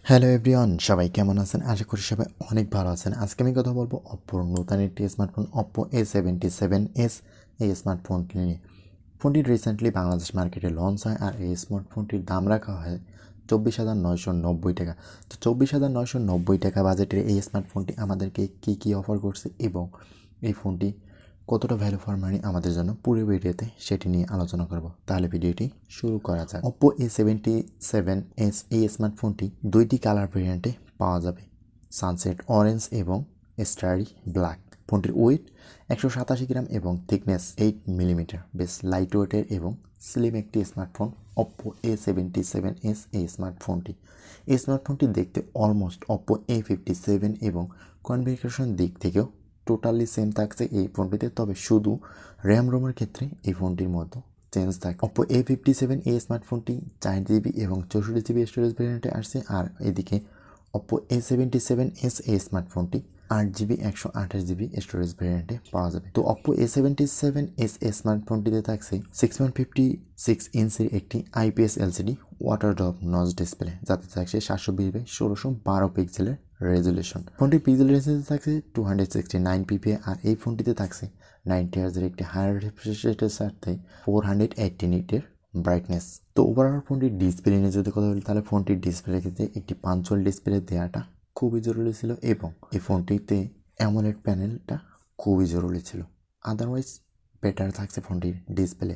Hello everyone, সবাই কেমন আছেন? আশা করি সবাই অনেক ভালো আছেন। আজকে আমি কথা বলবো অপ্পোর নতুন একটি স্মার্টফোন Oppo A77s এই স্মার্টফোনটি নিয়ে। ফোনটি রিসেন্টলি বাংলাদেশ মার্কেটে লঞ্চ হয় আর এই স্মার্টফোনটির দাম রাখা হয় 24,990 টাকা। তো 24,990 টাকা বাজেটের এই স্মার্টফোনটি আমাদেরকে কী অফার করছে এবং এই ফোনটি কতটা ভ্যালু ফর মানি আমাদের জন্য পুরো ভিডিওতে সেটি নিয়ে আলোচনা করব। তাহলে ভিডিওটি শুরু করা যাক। Oppo A77s এই স্মার্টফোনটি দুইটি কালার ভেরিয়েন্টে পাওয়া যাবে, সানসেট অরেঞ্জ এবং স্টারি ব্ল্যাক। ফোনটির ওয়েট 187 গ্রাম এবং থিকনেস 8 মিলিমিটার। বেশ লাইট ওয়েটের এবং স্লিম একটি স্মার্টফোন Oppo A77s এই স্মার্টফোনটি। এই স্মার্টফোনটি দেখতে অলমোস্ট Oppo A57 এবং কনফিগারেশন দিক থেকেও টোটালি সেম থাকছে এই ফোনটিতে, তবে শুধু র্যাম রোমের ক্ষেত্রে এই ফোনটির মতো চেঞ্জ থাকে। Oppo A57 এই স্মার্টফোনটি 4GB এবং 64GB স্টোরেজ ভেরিয়েন্টে আসছে, আর এদিকে Oppo A77s এই স্মার্টফোনটি 8GB 128GB স্টোরেজ ভেরিয়েন্টে পাওয়া যাবে। তো Oppo A77s এই স্মার্টফোনটিতে থাকছে 6.56 ইঞ্চির একটি IPS LCD water drop notch display, যাতে থাকছে 720x1612 পিক্সেলের রেজুলেশন। ফোনটির পিক্সেল রেঞ্জে থাকছে 269 ppi, আর এই ফোনটিতে থাকছে 90 হার্জের একটি হায়ার রিফ্রেশের সাথে 480 নিটের ব্রাইটনেস। তো ওভারঅল ফোনটির ডিসপ্লে নিয়ে যদি কথা বলি, তাহলে ফোনটির ডিসপ্লে ক্ষেত্রে একটি পাঞ্চুয়াল ডিসপ্লে দেওয়াটা খুবই জরুরি ছিল এবং এই ফোনটিতে অ্যামোলেড প্যানেলটা খুবই জরুরি ছিল। আদারওয়াইজ বেটার থাকছে ফোনটির ডিসপ্লে,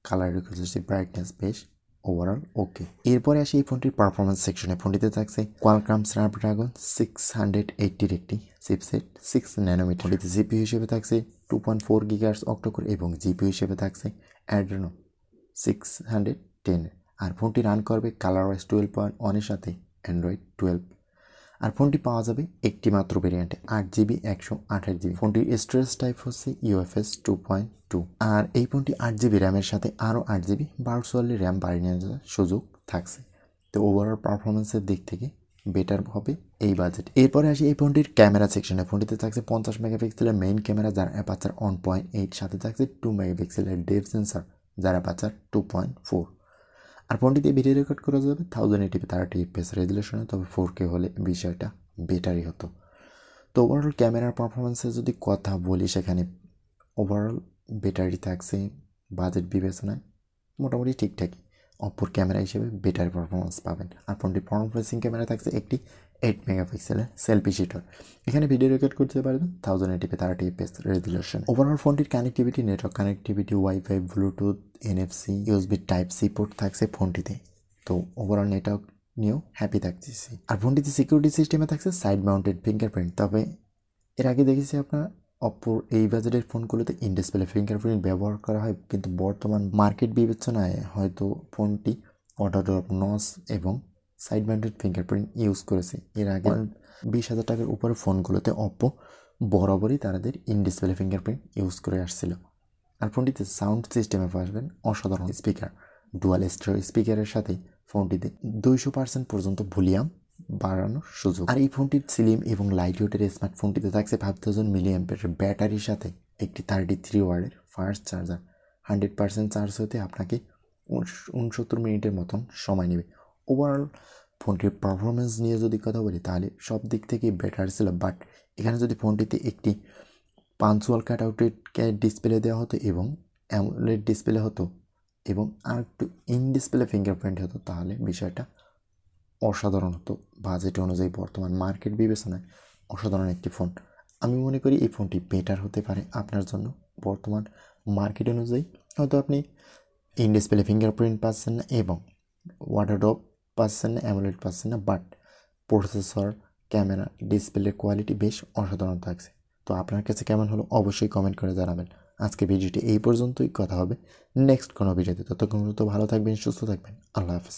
কালার রিকোয়েস্ট, ব্রাইটনেস বেশ ওভারঅল ওকে। এরপরে আসি এই ফোনটির পারফরমেন্স সেকশনে। ফোনটিতে থাকছে কোয়ালকম স্ন্যাপড্রাগন 680 একটি চিপসেট 6 ন্যানোমিটার। ফোনটিতে জিপিইউ হিসেবে থাকছে 2.4 GHz অক্টোকোর এবং জিপিইউ হিসেবে থাকছে অ্যাড্রেনো 610। আর ফোনটি রান করবে ColorOS 12.1 এর সাথে অ্যান্ড্রয়েড 12। আর ফোনটি পাওয়া যাবে একটি মাত্র ভেরিয়েন্টে 8GB 128GB। ফোনটির স্টোরেজ টাইপ হচ্ছে UFS 2.2। আর এই ফোনটি 8GB র্যামের সাথে আরও 8GB ভার্চুয়ালি র্যাম বাড়িয়ে নেওয়ার সুযোগ থাকছে। তো ওভারঅল পারফরমেন্সের দিক থেকে বেটার হবে এই বাজেট। এরপরে আসি এই ফোনটির ক্যামেরা সেকশনে। ফোনটিতে থাকছে 50 মেগাপিক্সেলের মেইন ক্যামেরা, যার অ্যাপারচার 1.8, সাথে থাকছে 2 মেগাপিক্সেলের ডেপথ সেন্সর, যার অ্যাপারচার 2.4। আর ফোনটিতে ভিডিও রেকর্ড করা যাবে 1080p 30 fps রেজুলেশনে, তবে 4K হলে বিষয়টা বেটারই হতো। তো ওভারঅল ক্যামেরার পারফরমেন্সের যদি কথা বলি, সেখানে ওভারঅল বেটারই থাকছে। বাজেট বিবেচনায় মোটামুটি ঠিকঠাকই অপ্পোর ক্যামেরা হিসেবে বেটার পারফরমেন্স পাবেন। আর ফোনটির ফ্রন্ট ফেসিং ক্যামেরা থাকছে একটি 8 মেগাপিক্সেলের সেলফি শিটার। এখানে ভিডিও রেকর্ড করতে পারবেন 1080p 30 fps রেজুলেশন। ওভারঅল ফোনটির connectivity, network connectivity, wifi, bluetooth, NFC, USB type C port থাকছে ফোনটিতে। তো ওভারঅল নেটওয়ার্ক নিয়েও হ্যাপি থাকতেছি। আর ফোনটিতে সিকিউরিটি সিস্টেমে থাকছে সাইড মাউন্টেড ফিঙ্গারপ্রিন্ট। তবে এর আগে দেখেছি আপনার অপ্পোর এই বাজেটের ফোনগুলোতে ইন ডিসপ্লে ফিঙ্গারপ্রিন্ট ব্যবহার করা হয়, কিন্তু বর্তমান মার্কেট বিবেচনায় হয়তো ফোনটি ওয়াটার ড্রপ নচ এবং সাইড মাউন্টেড ফিঙ্গারপ্রিন্ট ইউজ করেছে। এর আগে 20,000 টাকার উপরে ফোনগুলোতে অপ্পো বরাবরই তাদের ইন ডিসপ্লে ফিঙ্গারপ্রিন্ট ইউজ করে আসছিল। আর ফোনটিতে সাউন্ড সিস্টেমে পাবেন অসাধারণ স্পিকার, ডুয়াল স্টেরিও স্পিকারের সাথে ফোনটিতে 200% পর্যন্ত ভলিউম বাড়ানোর সুযোগ। আর এই ফোনটির স্লিম এবং লাইট ওয়েটের স্মার্টফোনটিতে থাকছে 5000 মিলিঅ্যাম্পিয়ারের ব্যাটারির সাথে একটি 33 ওয়াটের ফাস্ট চার্জার। 100% চার্জ হতে আপনাকে 69 মিনিটের মতন সময় নেবে। ওভারঅল ফোনটির পারফরমেন্স নিয়ে যদি কথা বলি, তাহলে সব দিক থেকেই বেটার ছিল। বাট এখানে যদি ফোনটিতে একটি পাঞ্চুয়াল কাট আউটেড ডিসপ্লে দেওয়া হতো এবং অ্যামোলেড ডিসপ্লে হতো এবং আর একটু ইন ডিসপ্লে ফিঙ্গারপ্রিন্ট হতো, তাহলে বিষয়টা অসাধারণ হতো। বাজেট অনুযায়ী বর্তমান মার্কেট বিবেচনায় অসাধারণ একটি ফোন। আমি মনে করি এই ফোনটি বেটার হতে পারে আপনার জন্য। বর্তমান মার্কেট অনুযায়ী হয়তো আপনি ইন ডিসপ্লে ফিঙ্গারপ্রিন্ট পাচ্ছেন না এবং ওয়াটার ড্রপ পাচ্ছেন না, অ্যামোলেড পাচ্ছেন না, বাট প্রসেসর, ক্যামেরা, ডিসপ্লের কোয়ালিটি বেশ অসাধারণ থাকছে। তো আপনার কাছে কেমন হলো অবশ্যই কমেন্ট করে জানাবেন। আজকে ভিডিওটি এই পর্যন্তই, কথা হবে নেক্সট কোনো ভিডিওতে। ততক্ষণ পর্যন্ত ভালো থাকবেন, সুস্থ থাকবেন। আল্লাহ হাফেজ।